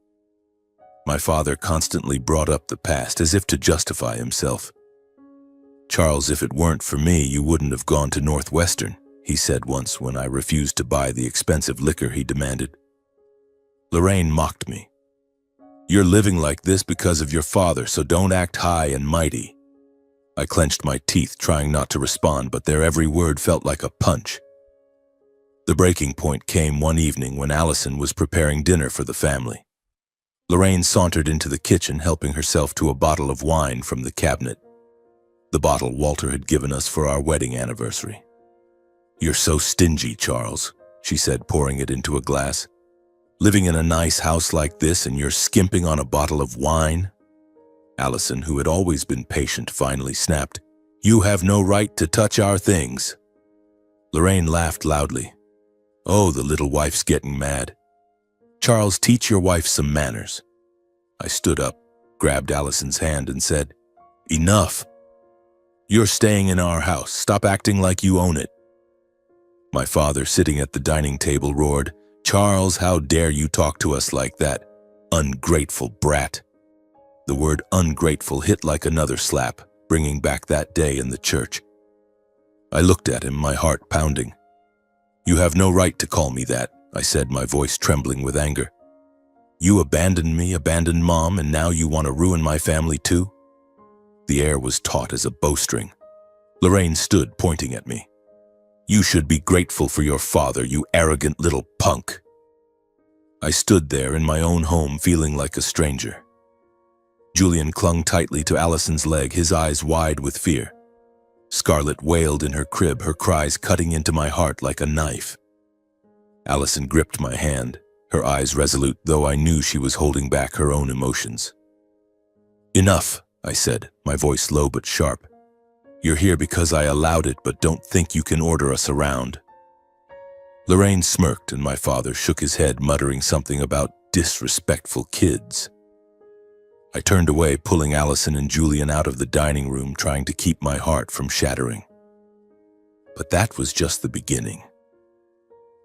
My father constantly brought up the past as if to justify himself. Charles, if it weren't for me, you wouldn't have gone to Northwestern, he said once when I refused to buy the expensive liquor he demanded. Lorraine mocked me. You're living like this because of your father, so don't act high and mighty. I clenched my teeth, trying not to respond, but their every word felt like a punch. The breaking point came one evening when Allison was preparing dinner for the family. Lorraine sauntered into the kitchen, helping herself to a bottle of wine from the cabinet. The bottle Walter had given us for our wedding anniversary. You're so stingy, Charles, she said, pouring it into a glass. Living in a nice house like this and you're skimping on a bottle of wine? Allison, who had always been patient, finally snapped, You have no right to touch our things. Lorraine laughed loudly. Oh, the little wife's getting mad. Charles, teach your wife some manners. I stood up, grabbed Allison's hand and said, Enough. You're staying in our house. Stop acting like you own it. My father, sitting at the dining table, roared, "Charles, how dare you talk to us like that? Ungrateful brat." The word ungrateful hit like another slap, bringing back that day in the church. I looked at him, my heart pounding. "You have no right to call me that," I said, my voice trembling with anger. "You abandoned me, abandoned Mom, and now you want to ruin my family too?" The air was taut as a bowstring. Lorraine stood, pointing at me. "You should be grateful for your father, you arrogant little punk." I stood there in my own home, feeling like a stranger. Julian clung tightly to Allison's leg, his eyes wide with fear. Scarlett wailed in her crib, her cries cutting into my heart like a knife. Allison gripped my hand, her eyes resolute, though I knew she was holding back her own emotions. "Enough," I said, my voice low but sharp. "You're here because I allowed it, but don't think you can order us around." Lorraine smirked and my father shook his head, muttering something about disrespectful kids. I turned away, pulling Allison and Julian out of the dining room, trying to keep my heart from shattering. But that was just the beginning.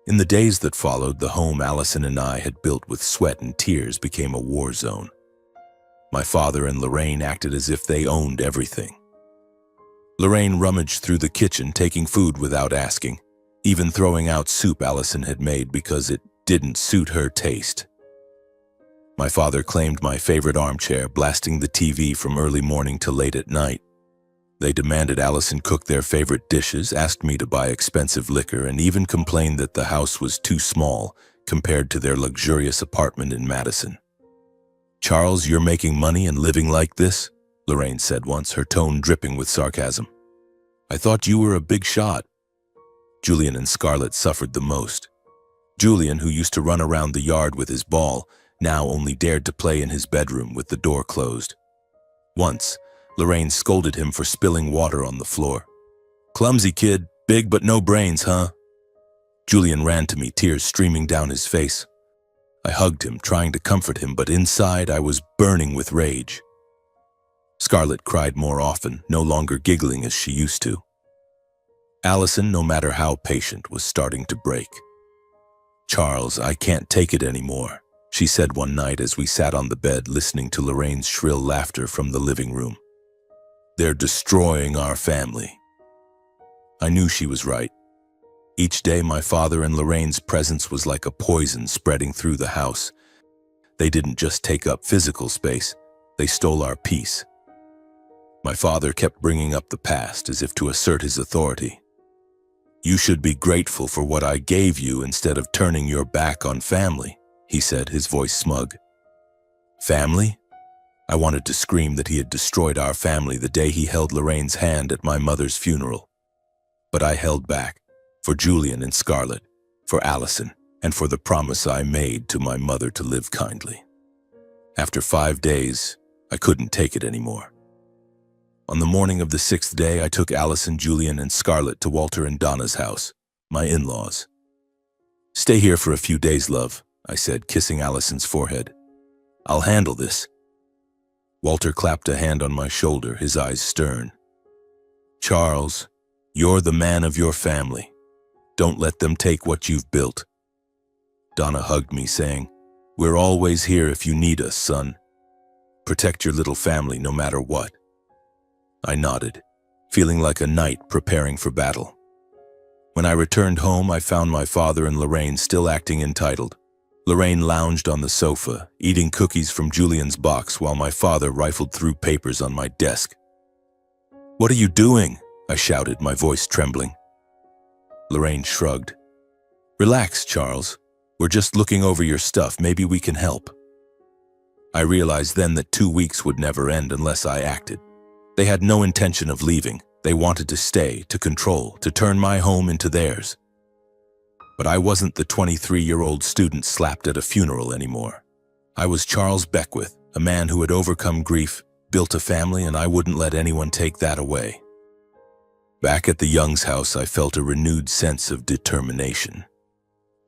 In the days that followed, the home Allison and I had built with sweat and tears became a war zone. My father and Lorraine acted as if they owned everything. Lorraine rummaged through the kitchen, taking food without asking, even throwing out soup Allison had made because it didn't suit her taste. My father claimed my favorite armchair, blasting the TV from early morning to late at night. They demanded Allison cook their favorite dishes, asked me to buy expensive liquor, and even complained that the house was too small compared to their luxurious apartment in Madison. "Charles, you're making money and living like this?" Lorraine said once, her tone dripping with sarcasm. "I thought you were a big shot." Julian and Scarlett suffered the most. Julian, who used to run around the yard with his ball, now only dared to play in his bedroom with the door closed. Once, Lorraine scolded him for spilling water on the floor. "Clumsy kid, big but no brains, huh?" Julian ran to me, tears streaming down his face. I hugged him, trying to comfort him, but inside I was burning with rage. Scarlett cried more often, no longer giggling as she used to. Allison, no matter how patient, was starting to break. "Charles, I can't take it anymore," she said one night as we sat on the bed listening to Lorraine's shrill laughter from the living room. "They're destroying our family." I knew she was right. Each day my father and Lorraine's presence was like a poison spreading through the house. They didn't just take up physical space, they stole our peace. My father kept bringing up the past as if to assert his authority. "You should be grateful for what I gave you instead of turning your back on family," he said, his voice smug. Family? I wanted to scream that he had destroyed our family the day he held Lorraine's hand at my mother's funeral. But I held back, for Julian and Scarlett, for Allison, and for the promise I made to my mother to live kindly. After 5 days, I couldn't take it anymore. On the morning of the 6th day, I took Allison, Julian, and Scarlett to Walter and Donna's house, my in-laws. "Stay here for a few days, love," I said, kissing Allison's forehead. "I'll handle this." Walter clapped a hand on my shoulder, his eyes stern. "Charles, you're the man of your family. Don't let them take what you've built." Donna hugged me, saying, "We're always here if you need us, son. Protect your little family no matter what." I nodded, feeling like a knight preparing for battle. When I returned home, I found my father and Lorraine still acting entitled. Lorraine lounged on the sofa, eating cookies from Julian's box while my father rifled through papers on my desk. "What are you doing?" I shouted, my voice trembling. Lorraine shrugged. "Relax, Charles. We're just looking over your stuff. Maybe we can help." I realized then that 2 weeks would never end unless I acted. They had no intention of leaving. They wanted to stay, to control, to turn my home into theirs. But I wasn't the 23-year-old student slapped at a funeral anymore. I was Charles Beckwith, a man who had overcome grief, built a family, and I wouldn't let anyone take that away. Back at the Young's house, I felt a renewed sense of determination.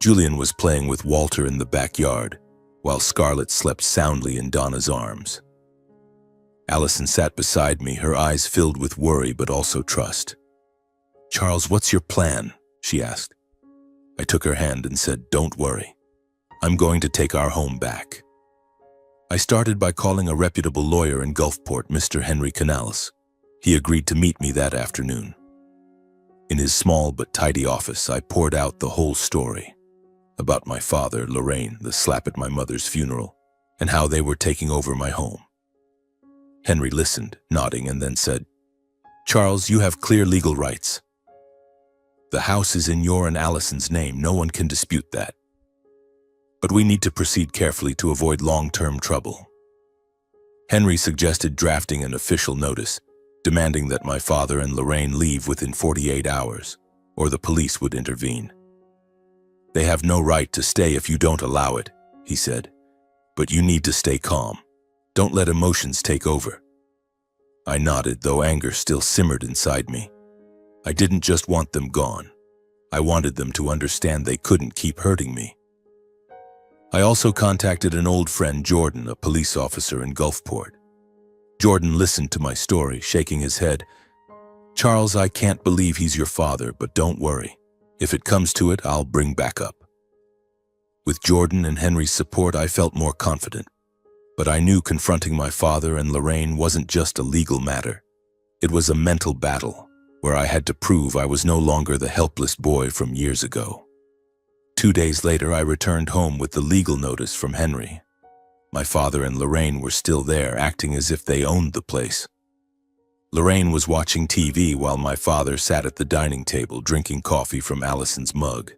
Julian was playing with Walter in the backyard, while Scarlett slept soundly in Donna's arms. Allison sat beside me, her eyes filled with worry but also trust. "Charles, what's your plan?" she asked. I took her hand and said, "Don't worry. I'm going to take our home back." I started by calling a reputable lawyer in Gulfport, Mr. Henry Canales. He agreed to meet me that afternoon. In his small but tidy office, I poured out the whole story about my father, Lorraine, the slap at my mother's funeral, and how they were taking over my home. Henry listened, nodding, and then said, "Charles, you have clear legal rights. The house is in your and Allison's name. No one can dispute that. But we need to proceed carefully to avoid long-term trouble." Henry suggested drafting an official notice, demanding that my father and Lorraine leave within 48 hours, or the police would intervene. "They have no right to stay if you don't allow it," he said. "But you need to stay calm. Don't let emotions take over." I nodded, though anger still simmered inside me. I didn't just want them gone. I wanted them to understand they couldn't keep hurting me. I also contacted an old friend, Jordan, a police officer in Gulfport. Jordan listened to my story, shaking his head. "Charles, I can't believe he's your father, but don't worry. If it comes to it, I'll bring backup." With Jordan and Henry's support, I felt more confident. But I knew confronting my father and Lorraine wasn't just a legal matter. It was a mental battle, where I had to prove I was no longer the helpless boy from years ago. 2 days later, I returned home with the legal notice from Henry. My father and Lorraine were still there, acting as if they owned the place. Lorraine was watching TV while my father sat at the dining table drinking coffee from Allison's mug.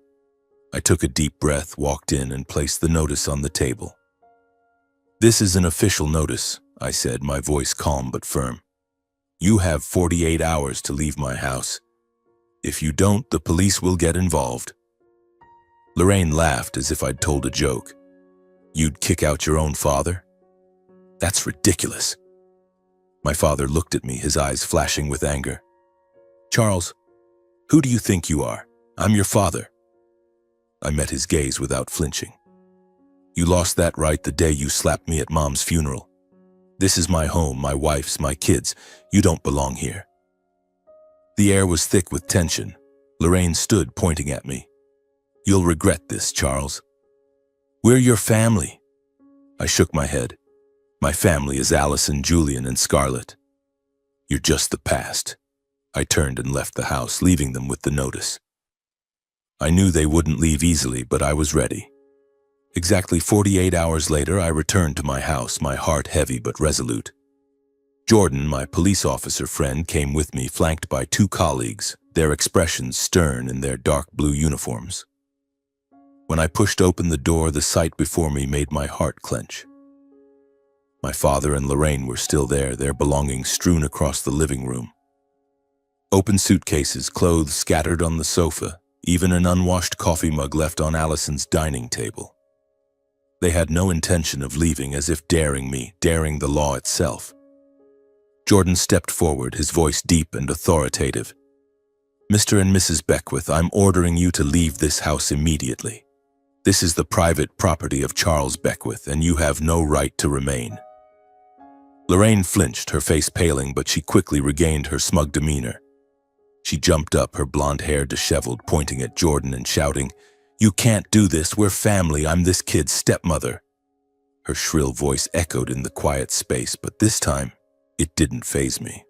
I took a deep breath, walked in, and placed the notice on the table. "This is an official notice," I said, my voice calm but firm. "You have 48 hours to leave my house. If you don't, the police will get involved." Lorraine laughed as if I'd told a joke. "You'd kick out your own father? That's ridiculous." My father looked at me, his eyes flashing with anger. "Charles, who do you think you are? I'm your father." I met his gaze without flinching. "You lost that right the day you slapped me at Mom's funeral. This is my home, my wife's, my kids. You don't belong here." The air was thick with tension. Lorraine stood, pointing at me. "You'll regret this, Charles. We're your family." I shook my head. "My family is Allison, Julian, and Scarlett. You're just the past." I turned and left the house, leaving them with the notice. I knew they wouldn't leave easily, but I was ready. Exactly 48 hours later, I returned to my house, my heart heavy but resolute. Jordan, my police officer friend, came with me, flanked by 2 colleagues, their expressions stern in their dark blue uniforms. When I pushed open the door, the sight before me made my heart clench. My father and Lorraine were still there, their belongings strewn across the living room. Open suitcases, clothes scattered on the sofa, even an unwashed coffee mug left on Allison's dining table. They had no intention of leaving, as if daring me, daring the law itself. Jordan stepped forward, his voice deep and authoritative. "Mr. and Mrs. Beckwith, I'm ordering you to leave this house immediately. This is the private property of Charles Beckwith, and you have no right to remain." Lorraine flinched, her face paling, but she quickly regained her smug demeanor. She jumped up, her blonde hair disheveled, pointing at Jordan and shouting, "You can't do this, we're family, I'm this kid's stepmother." Her shrill voice echoed in the quiet space, but this time, it didn't faze me.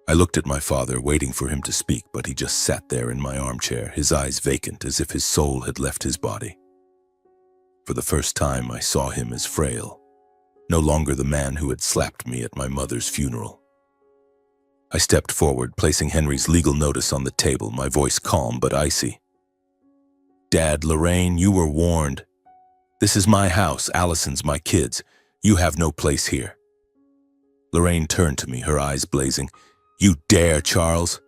I looked at my father, waiting for him to speak, but he just sat there in my armchair, his eyes vacant, as if his soul had left his body. For the first time, I saw him as frail, no longer the man who had slapped me at my mother's funeral. I stepped forward, placing Henry's legal notice on the table, my voice calm but icy. "Dad, Lorraine, you were warned. This is my house, Allison's, my kids. You have no place here." Lorraine turned to me, her eyes blazing. "You dare, Charles?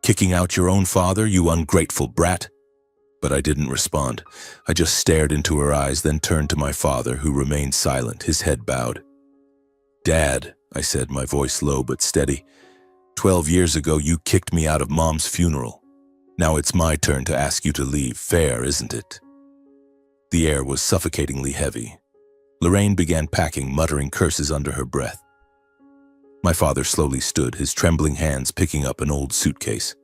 Kicking out your own father, you ungrateful brat?" But I didn't respond. I just stared into her eyes, then turned to my father, who remained silent, his head bowed. "Dad," I said, my voice low but steady, 12 years ago you kicked me out of Mom's funeral. Now it's my turn to ask you to leave. Fair, isn't it?" The air was suffocatingly heavy. Lorraine began packing, muttering curses under her breath. My father slowly stood, his trembling hands picking up an old suitcase.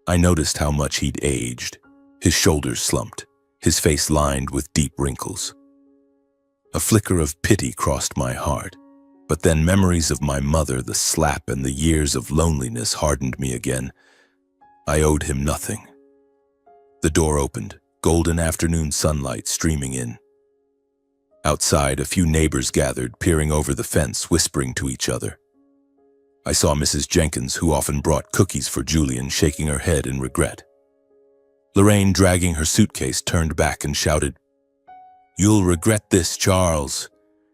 I noticed how much he'd aged. His shoulders slumped, his face lined with deep wrinkles. A flicker of pity crossed my heart, but then memories of my mother, the slap, and the years of loneliness hardened me again. I owed him nothing. The door opened, golden afternoon sunlight streaming in. Outside, a few neighbors gathered, peering over the fence, whispering to each other. I saw Mrs. Jenkins, who often brought cookies for Julian, shaking her head in regret. Lorraine, dragging her suitcase, turned back and shouted, "You'll regret this, Charles.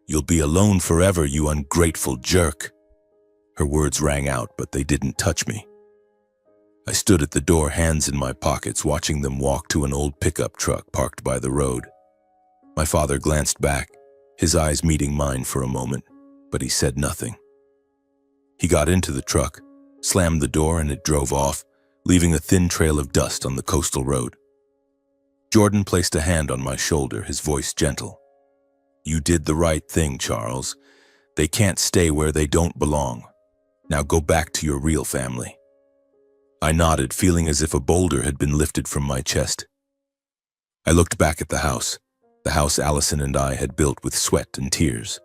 You'll be alone forever, you ungrateful jerk." Her words rang out, but they didn't touch me. I stood at the door, hands in my pockets, watching them walk to an old pickup truck parked by the road. My father glanced back, his eyes meeting mine for a moment, but he said nothing. He got into the truck, slammed the door, and it drove off, leaving a thin trail of dust on the coastal road. Jordan placed a hand on my shoulder, his voice gentle. "You did the right thing, Charles. They can't stay where they don't belong. Now go back to your real family." I nodded, feeling as if a boulder had been lifted from my chest. I looked back at the house Allison and I had built with sweat and tears.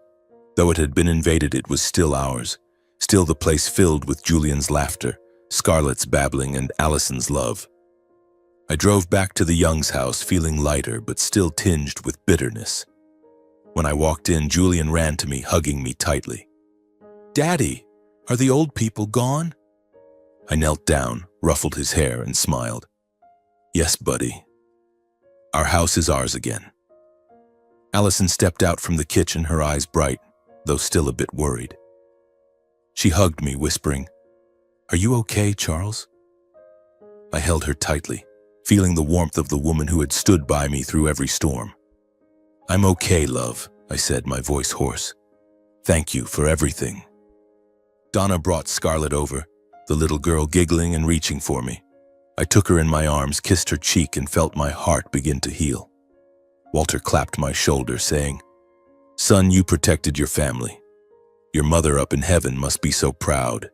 Though it had been invaded, it was still ours, still the place filled with Julian's laughter, Scarlett's babbling, and Allison's love. I drove back to the Young's house, feeling lighter but still tinged with bitterness. When I walked in, Julian ran to me, hugging me tightly. "Daddy, are the old people gone?" I knelt down, ruffled his hair, and smiled. "Yes, buddy. Our house is ours again." Allison stepped out from the kitchen, her eyes bright, though still a bit worried. She hugged me, whispering, "Are you okay, Charles?" I held her tightly, feeling the warmth of the woman who had stood by me through every storm. "I'm okay, love," I said, my voice hoarse. "Thank you for everything." Donna brought Scarlett over, the little girl giggling and reaching for me. I took her in my arms, kissed her cheek, and felt my heart begin to heal. Walter clapped my shoulder, saying, "Son, you protected your family. Your mother up in heaven must be so proud."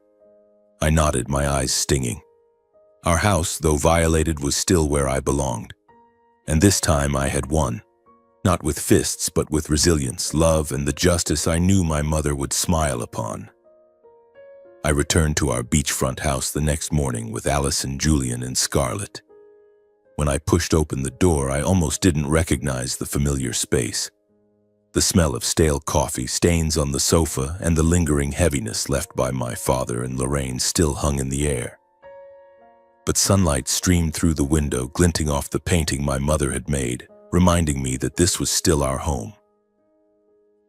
I nodded, my eyes stinging. Our house, though violated, was still where I belonged. And this time I had won. Not with fists, but with resilience, love, and the justice I knew my mother would smile upon. I returned to our beachfront house the next morning with Allison, Julian, and Scarlett. When I pushed open the door, I almost didn't recognize the familiar space. The smell of stale coffee, stains on the sofa, and the lingering heaviness left by my father and Lorraine still hung in the air. But sunlight streamed through the window, glinting off the painting my mother had made, reminding me that this was still our home.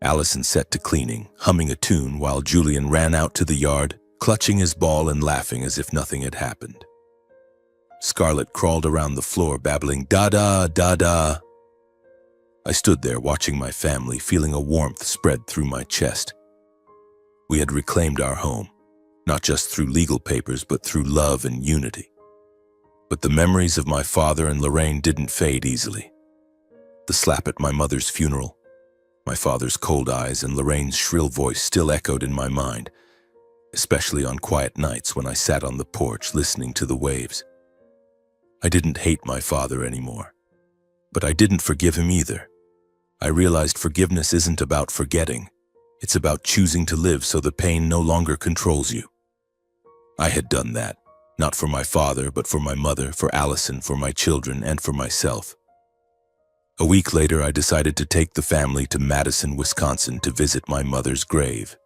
Allison set to cleaning, humming a tune, while Julian ran out to the yard, clutching his ball and laughing as if nothing had happened. Scarlett crawled around the floor, babbling, "Da-da, da-da." I stood there watching my family, feeling a warmth spread through my chest. We had reclaimed our home, not just through legal papers, but through love and unity. But the memories of my father and Lorraine didn't fade easily. The slap at my mother's funeral, my father's cold eyes, and Lorraine's shrill voice still echoed in my mind, especially on quiet nights when I sat on the porch listening to the waves. I didn't hate my father anymore, but I didn't forgive him either. I realized forgiveness isn't about forgetting. It's about choosing to live so the pain no longer controls you. I had done that, not for my father, but for my mother, for Allison, for my children, and for myself. A week later, I decided to take the family to Madison, Wisconsin to visit my mother's grave.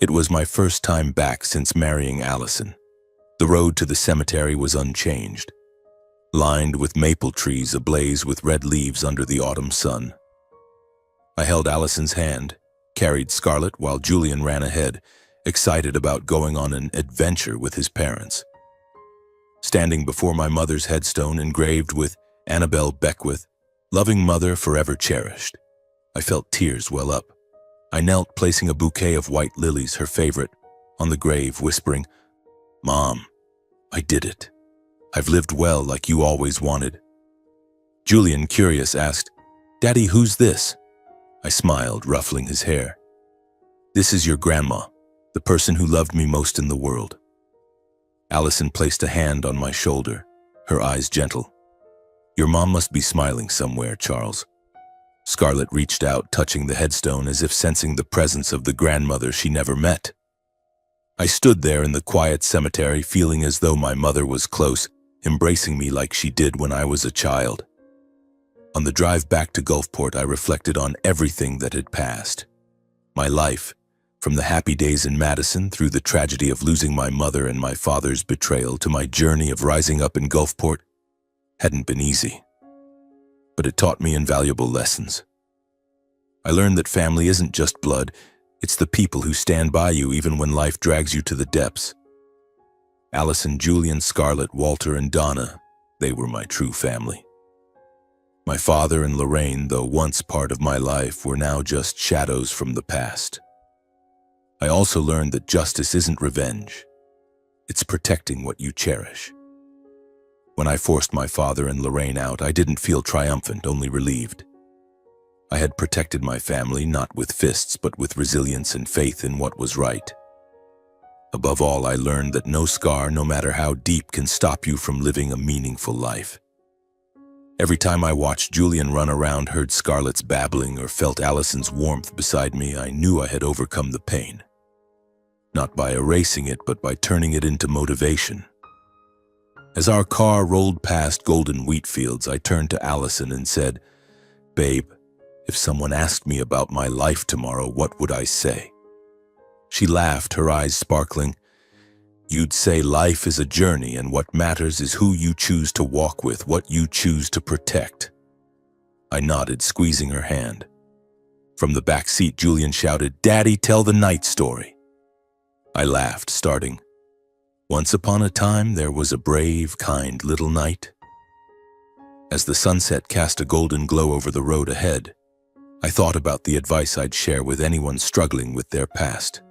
It was my first time back since marrying Allison. The road to the cemetery was unchanged, lined with maple trees ablaze with red leaves under the autumn sun. I held Allison's hand, carried Scarlett while Julian ran ahead, excited about going on an adventure with his parents. Standing before my mother's headstone engraved with Annabelle Beckwith, "Loving mother forever cherished," I felt tears well up. I knelt, placing a bouquet of white lilies, her favorite, on the grave, whispering, "Mom, I did it. I've lived well like you always wanted." Julian, curious, asked, "Daddy, who's this?" I smiled, ruffling his hair. "This is your grandma, the person who loved me most in the world." Allison placed a hand on my shoulder, her eyes gentle. "Your mom must be smiling somewhere, Charles." Scarlett reached out, touching the headstone as if sensing the presence of the grandmother she never met. I stood there in the quiet cemetery, feeling as though my mother was close, embracing me like she did when I was a child. On the drive back to Gulfport, I reflected on everything that had passed. My life, from the happy days in Madison through the tragedy of losing my mother and my father's betrayal to my journey of rising up in Gulfport, hadn't been easy. But it taught me invaluable lessons. I learned that family isn't just blood, it's the people who stand by you even when life drags you to the depths. Allison, Julian, Scarlett, Walter, and Donna, they were my true family. My father and Lorraine, though once part of my life, were now just shadows from the past. I also learned that justice isn't revenge. It's protecting what you cherish. When I forced my father and Lorraine out, I didn't feel triumphant, only relieved. I had protected my family not with fists, but with resilience and faith in what was right. Above all, I learned that no scar, no matter how deep, can stop you from living a meaningful life. Every time I watched Julian run around, heard Scarlett's babbling, or felt Allison's warmth beside me, I knew I had overcome the pain. Not by erasing it, but by turning it into motivation. As our car rolled past golden wheat fields, I turned to Allison and said, "Babe, if someone asked me about my life tomorrow, what would I say?" She laughed, her eyes sparkling. "You'd say life is a journey, and what matters is who you choose to walk with, what you choose to protect." I nodded, squeezing her hand. From the back seat, Julian shouted, "Daddy, tell the night story." I laughed, starting, "Once upon a time, there was a brave, kind little knight." As the sunset cast a golden glow over the road ahead, I thought about the advice I'd share with anyone struggling with their past.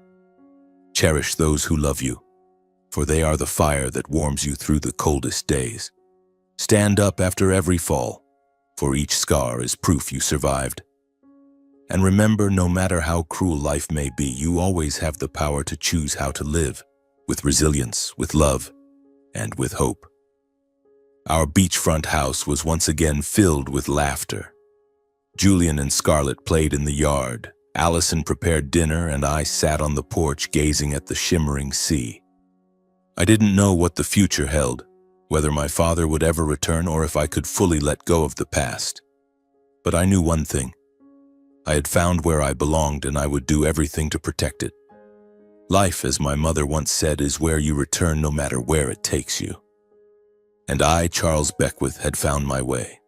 Cherish those who love you, for they are the fire that warms you through the coldest days. Stand up after every fall, for each scar is proof you survived. And remember, no matter how cruel life may be, you always have the power to choose how to live, with resilience, with love, and with hope. Our beachfront house was once again filled with laughter. Julian and Scarlett played in the yard, Allison prepared dinner, and I sat on the porch gazing at the shimmering sea. I didn't know what the future held, whether my father would ever return or if I could fully let go of the past. But I knew one thing. I had found where I belonged, and I would do everything to protect it. Life, as my mother once said, is where you return no matter where it takes you. And I, Charles Beckwith, had found my way.